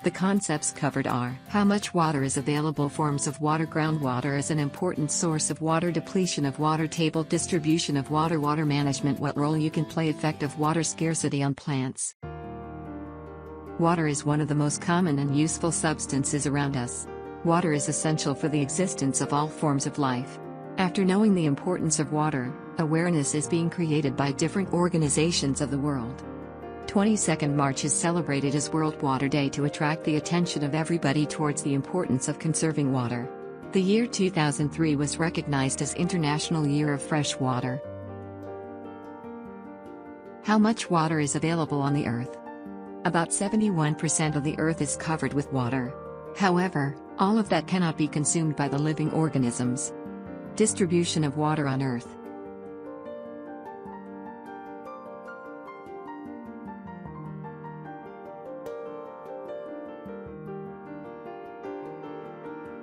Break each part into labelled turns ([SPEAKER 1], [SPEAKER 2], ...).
[SPEAKER 1] The concepts covered are: how much water is available, forms of water, groundwater is an important source of water, depletion of water table, distribution of water, water management, what role you can play, effect of water scarcity on plants. Water is one of the most common and useful substances around us. Water is essential for the existence of all forms of life. After knowing the importance of water, awareness is being created by different organizations of the world. 22nd March is celebrated as World Water Day to attract the attention of everybody towards the importance of conserving water. The year 2003 was recognized as International Year of Fresh Water. How much water is available on the Earth? About 71% of the Earth is covered with water. However, all of that cannot be consumed by the living organisms. Distribution of water on Earth.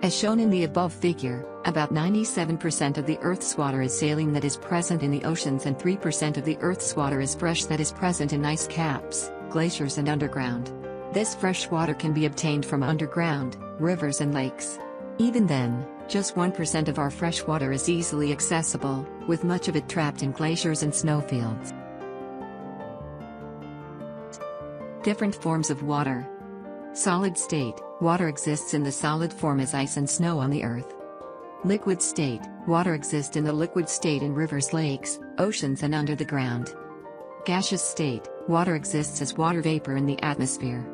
[SPEAKER 1] As shown in the above figure, about 97% of the Earth's water is saline, that is present in the oceans, and 3% of the Earth's water is fresh, that is present in ice caps, glaciers and underground. This fresh water can be obtained from underground, rivers and lakes. Even then, just 1% of our fresh water is easily accessible, with much of it trapped in glaciers and snowfields. Different forms of water. Solid state, water exists in the solid form as ice and snow on the Earth. Liquid state, water exists in the liquid state in rivers, lakes, oceans and under the ground. Gaseous state, water exists as water vapor in the atmosphere.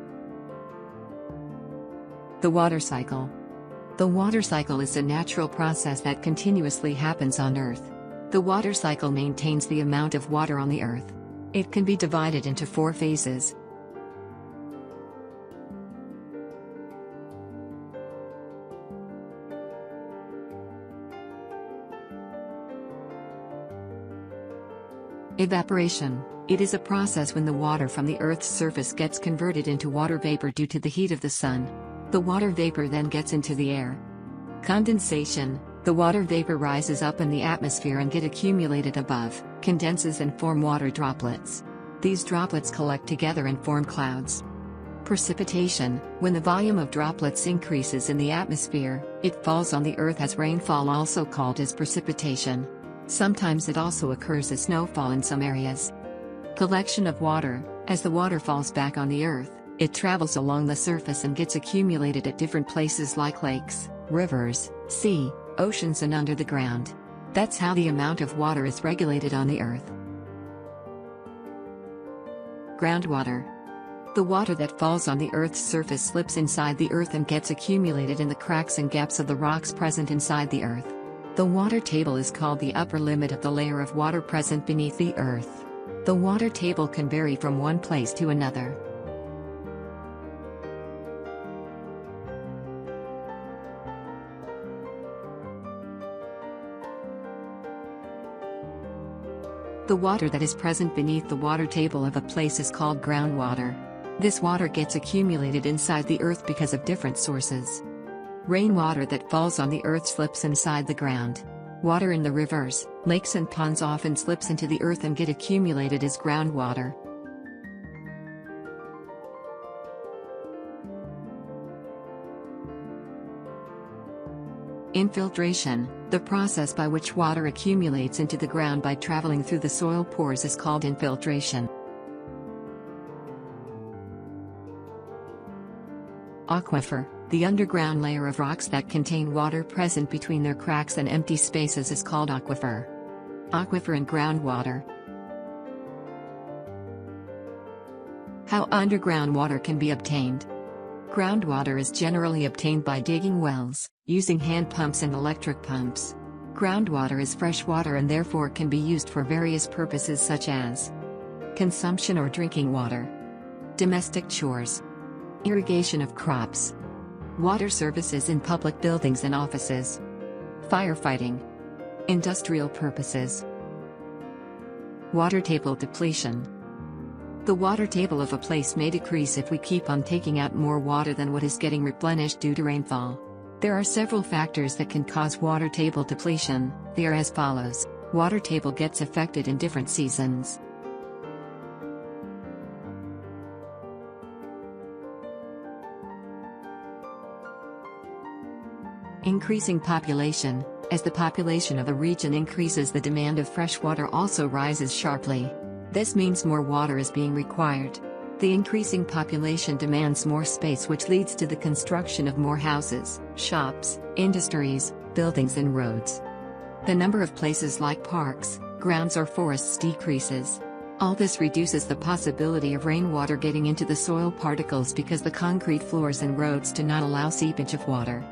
[SPEAKER 1] The water cycle. The water cycle is a natural process that continuously happens on Earth. The water cycle maintains the amount of water on the Earth. It can be divided into 4 phases. Evaporation. It is a process when the water from the Earth's surface gets converted into water vapor due to the heat of the sun. The water vapor then gets into the air. Condensation. The water vapor rises up in the atmosphere and get accumulated above, condenses and form water droplets. These droplets collect together and form clouds. Precipitation. When the volume of droplets increases in the atmosphere, it falls on the Earth as rainfall, also called as precipitation. Sometimes it also occurs as snowfall in some areas. Collection of water. As the water falls back on the Earth, it travels along the surface and gets accumulated at different places like lakes, rivers, sea, oceans and under the ground. That's how the amount of water is regulated on the Earth. Groundwater. The water that falls on the Earth's surface slips inside the Earth and gets accumulated in the cracks and gaps of the rocks present inside the Earth. The water table is called the upper limit of the layer of water present beneath the Earth. The water table can vary from one place to another. The water that is present beneath the water table of a place is called groundwater. This water gets accumulated inside the Earth because of different sources. Rainwater that falls on the Earth slips inside the ground. Water in the rivers, lakes and ponds often slips into the Earth and get accumulated as groundwater. Infiltration. The process by which water accumulates into the ground by traveling through the soil pores is called infiltration. Aquifer. The underground layer of rocks that contain water present between their cracks and empty spaces is called aquifer. Aquifer and groundwater. How underground water can be obtained. Groundwater is generally obtained by digging wells, using hand pumps and electric pumps. Groundwater is fresh water and therefore can be used for various purposes such as consumption or drinking water, domestic chores, irrigation of crops, water services in public buildings and offices, firefighting, industrial purposes. Water table depletion. The water table of a place may decrease if we keep on taking out more water than what is getting replenished due to rainfall. There are several factors that can cause water table depletion. They are as follows. Water table gets affected in different seasons. Increasing population. As the population of a region increases, the demand of fresh water also rises sharply. This means more water is being required. The increasing population demands more space, which leads to the construction of more houses, shops, industries, buildings and roads. The number of places like parks, grounds or forests decreases. All this reduces the possibility of rainwater getting into the soil particles because the concrete floors and roads do not allow seepage of water.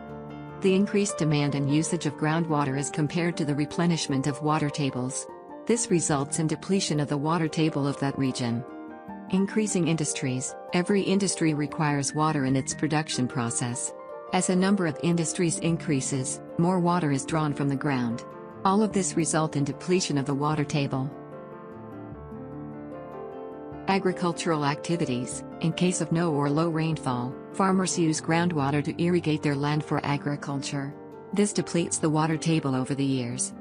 [SPEAKER 1] The increased demand and usage of groundwater is compared to the replenishment of water tables. This results in depletion of the water table of that region. Increasing industries. Every industry requires water in its production process. As the number of industries increases, more water is drawn from the ground. All of this result in depletion of the water table. Agricultural activities. In case of no or low rainfall, farmers use groundwater to irrigate their land for agriculture. This depletes the water table over the years.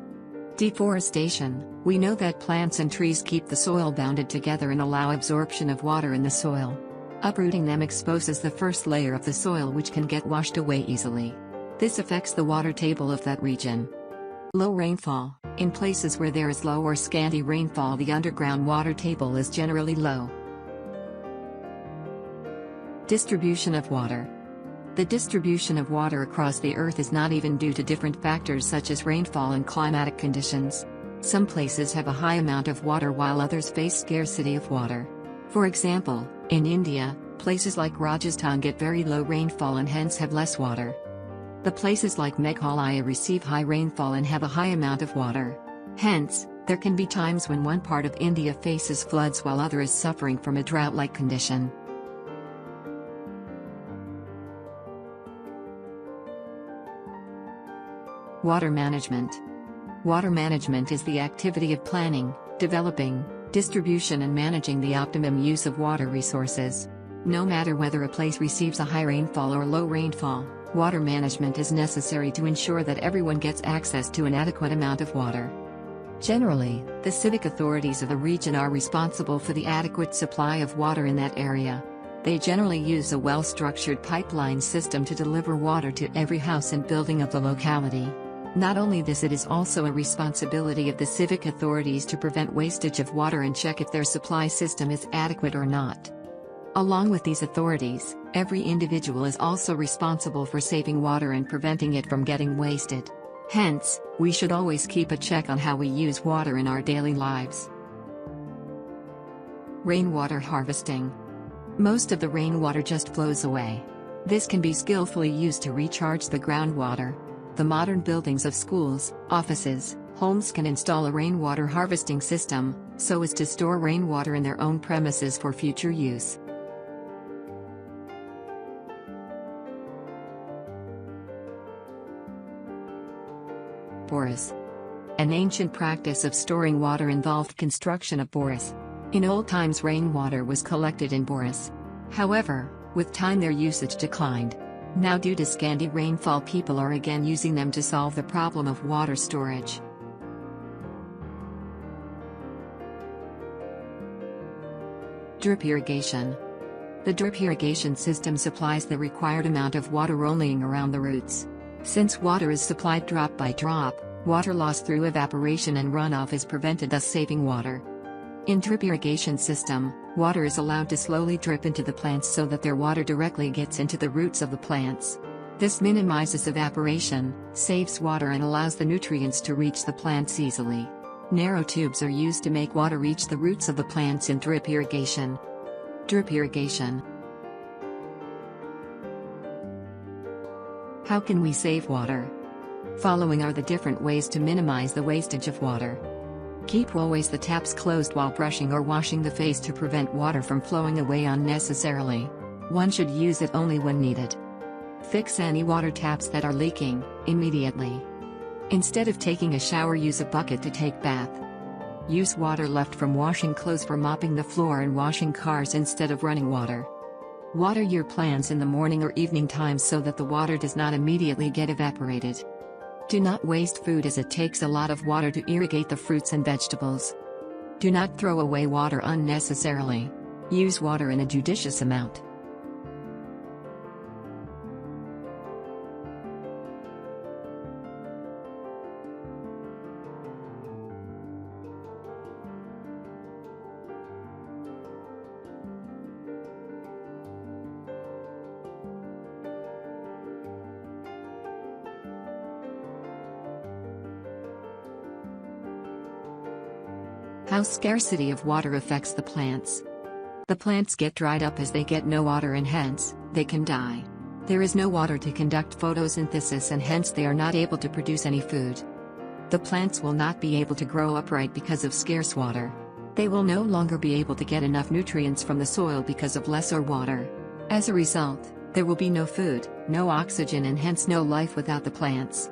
[SPEAKER 1] Deforestation. We know that plants and trees keep the soil bounded together and allow absorption of water in the soil. Uprooting them exposes the first layer of the soil, which can get washed away easily. This affects the water table of that region. Low rainfall. In places where there is low or scanty rainfall, the underground water table is generally low. Distribution of water. The distribution of water across the earth is not even due to different factors such as rainfall and climatic conditions. Some places have a high amount of water while others face scarcity of water. For example, in India, places like Rajasthan get very low rainfall and hence have less water. The places like Meghalaya receive high rainfall and have a high amount of water. Hence, there can be times when one part of India faces floods while other is suffering from a drought-like condition. Water management. Water management is the activity of planning, developing, distribution and managing the optimum use of water resources. No matter whether a place receives a high rainfall or low rainfall, water management is necessary to ensure that everyone gets access to an adequate amount of water. Generally, the civic authorities of a region are responsible for the adequate supply of water in that area. They generally use a well-structured pipeline system to deliver water to every house and building of the locality. Not only this, it is also a responsibility of the civic authorities to prevent wastage of water and check if their supply system is adequate or not. Along with these authorities, every individual is also responsible for saving water and preventing it from getting wasted. Hence, we should always keep a check on how we use water in our daily lives. Rainwater harvesting. Most of the rainwater just flows away. This can be skillfully used to recharge the groundwater. The modern buildings of schools, offices, homes can install a rainwater harvesting system, so as to store rainwater in their own premises for future use. Boreas. An ancient practice of storing water involved construction of boreas. In old times, rainwater was collected in boreas. However, with time their usage declined. Now, due to scanty rainfall, people are again using them to solve the problem of water storage. Drip irrigation. The drip irrigation system supplies the required amount of water only around the roots. Since water is supplied drop by drop, water loss through evaporation and runoff is prevented, thus saving water. In drip irrigation system, water is allowed to slowly drip into the plants so that their water directly gets into the roots of the plants. This minimizes evaporation, saves water and allows the nutrients to reach the plants easily. Narrow tubes are used to make water reach the roots of the plants in drip irrigation. Drip irrigation. How can we save water? Following are the different ways to minimize the wastage of water. Keep always the taps closed while brushing or washing the face to prevent water from flowing away unnecessarily. One should use it only when needed. Fix any water taps that are leaking immediately. Instead of taking a shower, use a bucket to take bath. Use water left from washing clothes for mopping the floor and washing cars instead of running water. Water your plants in the morning or evening times so that the water does not immediately get evaporated. Do not waste food, as it takes a lot of water to irrigate the fruits and vegetables. Do not throw away water unnecessarily. Use water in a judicious amount. How scarcity of water affects the plants. The plants get dried up as they get no water and hence, they can die. There is no water to conduct photosynthesis and hence they are not able to produce any food. The plants will not be able to grow upright because of scarce water. They will no longer be able to get enough nutrients from the soil because of lesser water. As a result, there will be no food, no oxygen and hence no life without the plants.